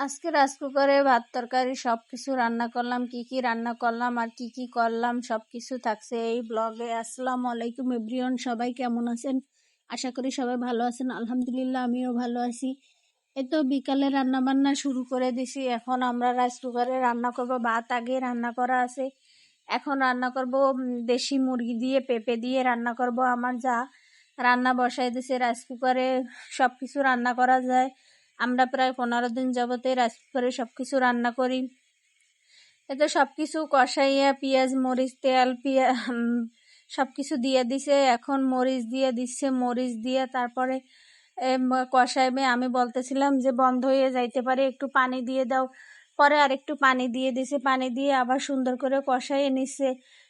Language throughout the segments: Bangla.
আজকে রাইস কুকারে ভাত তরকারি সবকিছু রান্না করলাম। কি রান্না করলাম আর কি করলাম সবকিছু থাকছে এই ব্লগে। আসসালামু আলাইকুম এভরিওয়ান, সবাই কেমন আছেন? আশা করি সবাই ভালো আছেন। আলহামদুলিল্লাহ আমিও ভালো আছি। এই তো বিকালে রান্না বান্না শুরু করে দিছি। এখন আমরা রাইস কুকারে রান্না করব। ভাত আগে রান্না করা আছে, এখন রান্না করব দেশি মুরগি দিয়ে পেঁপে দিয়ে রান্না করব। আমার যা রান্না বসাই দিছে। রাইস কুকারে সবকিছু রান্না করা যায়। আমরা প্রায় 15 দিন যাবতে রাইস কুকারে সবকিছু রান্না করি। এতে সবকিছু কষাইয়া পেঁয়াজ মরিচ তেল সবকিছু দিয়ে দিছে। এখন মরিচ দিয়ে দিচ্ছে, মরিচ দিয়ে তারপরে কষাইবে। আমি বলতেছিলাম যে বন্ধ হয়ে যাইতে পারে, একটু পানি দিয়ে দাও। পরে আর একটু পানি দিয়ে দিছে, পানি দিয়ে আবার সুন্দর করে কষাইয়ে নিচ্ছে।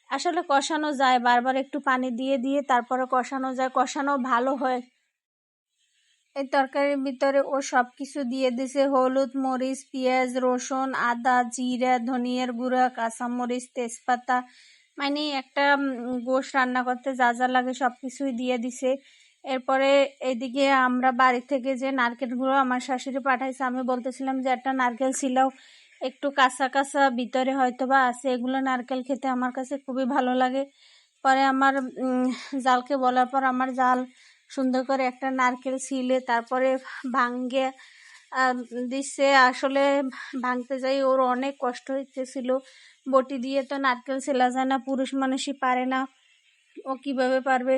আসলে কষানো যায়, বারবার একটু পানি দিয়ে দিয়ে তারপরে কষানো যায়, কষানো ভালো হয়। এই তরকারির ভিতরে ও সব কিছু দিয়ে দিছে, হলুদ মরিচ পেঁয়াজ রসুন আদা জিরা ধনিয়ার গুঁড়া কাঁচামরিচ তেজপাতা, মানে একটা গোশ রান্না করতে যা যা লাগে সব কিছুই দিয়ে দিছে। এরপরে এদিকে আমরা বাড়ি থেকে যে নারকেলগুলো আমার শাশুড়ি পাঠাইছে, আমি বলতেছিলাম যে একটা নারকেল ছিল একটু কাঁচা কাঁচা ভিতরে হয়তো বা আছে, এগুলো নারকেল খেতে আমার কাছে খুবই ভালো লাগে। পরে আমার জালকে বলার পর আমার জাল সুন্দর করে একটা নারকেল ছিলে তারপরে ভাঙ্গে দিচ্ছে। আসলে ভাঙতে যাই ওর অনেক কষ্ট হইতেছিল, বটি দিয়ে তো নারকেল ছেলা যায় না, পুরুষ মানুষই পারে না, ও কিভাবে পারবে।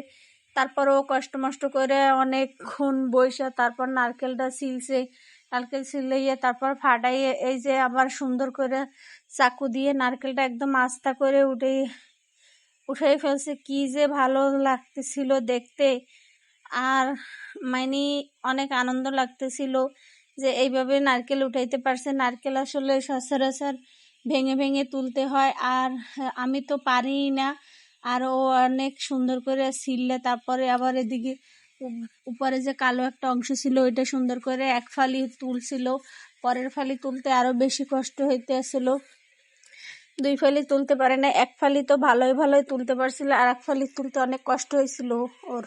তারপর ও কষ্ট মষ্ট করে অনেকক্ষণ বইসা তারপর নারকেলটা ছিলছে। নারকেল ছিলাইয়ে তারপর ফাটাইয়ে এই যে আবার সুন্দর করে চাকু দিয়ে নারকেলটা একদম আস্তা করে উঠাই ফেলছে। কি যে ভালো লাগতেছিল দেখতে, আর মানে অনেক আনন্দ লাগতেছিল যে এইভাবে নারকেল উঠাইতে পারছে। নারকেল আসলে সচরাচর ভেঙে ভেঙে তুলতে হয়, আর আমি তো পারি না। আর ও অনেক সুন্দর করে ছিলে তারপরে আবার এদিকে উপরে যে কালো একটা অংশ ছিল ওইটা সুন্দর করে এক ফালি তুলছিল। পরের ফালি তুলতে আরো বেশি কষ্ট হইতে আসছিল, 2 ফালি তুলতে পারে না, এক ফালি তো ভালোই তুলতে পারছিল, আর এক ফালি তুলতে অনেক কষ্ট হয়েছিল ওর।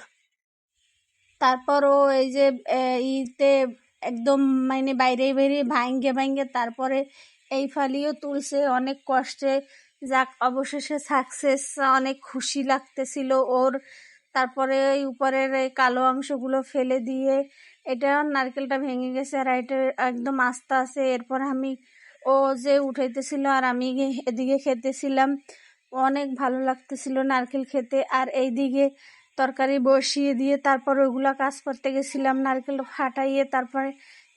তারপর ও এই যে ইতে একদম মানে বাইরে ভাঙ্গে তারপরে এই ফালিও তুলছে অনেক কষ্টে। যাক অবশেষে সাকসেস, অনেক খুশি লাগতেছিল ওর। তারপরে এই উপরের এই কালো অংশগুলো ফেলে দিয়ে এটা নারকেলটা ভেঙে গেছে, আর এটা একদম আস্তে আছে। এরপর ও যে উঠাইতেছিল আর আমি এদিকে খেতেছিলাম, অনেক ভালো লাগতেছিল নারকেল খেতে। আর এইদিকে তরকারি বসিয়ে দিয়ে তারপর ওইগুলা কাজ করতে গেছিলাম, নারকেল ফাটাইয়ে তারপরে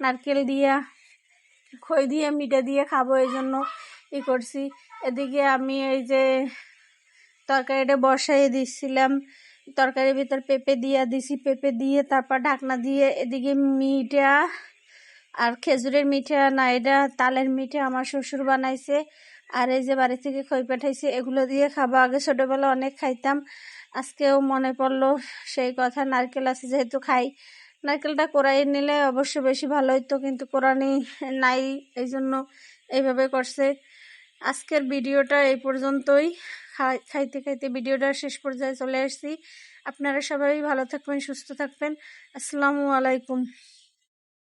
নারকেল দিয়া খই দিয়ে মিঠা দিয়ে খাবো এই জন্য করছি। এদিকে আমি এই যে তরকারিটা বসাইয়ে দিচ্ছিলাম, তরকারির ভিতর পেঁপে দিয়ে দিছি, পেঁপে দিয়ে তারপর ঢাকনা দিয়ে এদিকে মিঠা আর খেজুরের মিঠা না, এটা তালের মিঠা আমার শ্বশুর বানাইছে। আর এই যে বাড়ি থেকে খই পাঠাইছে, এগুলো দিয়ে খাবো। আগে ছোটবেলা অনেক খাইতাম, আজকেও মনে পড়লো সেই কথা। নারকেল আছে যেহেতু খাই, নারকেলটা কোরাই নিলে অবশ্য বেশি ভালো হইতো, কিন্তু কোরানি নাই, এই জন্য এইভাবে করছে। আজকের ভিডিওটা এই পর্যন্তই। খাইতে খাইতে ভিডিওটা শেষ পর্যায়ে চলে আসছি। আপনারা সবাই ভালো থাকবেন সুস্থ থাকবেন। আসসালামু আলাইকুম।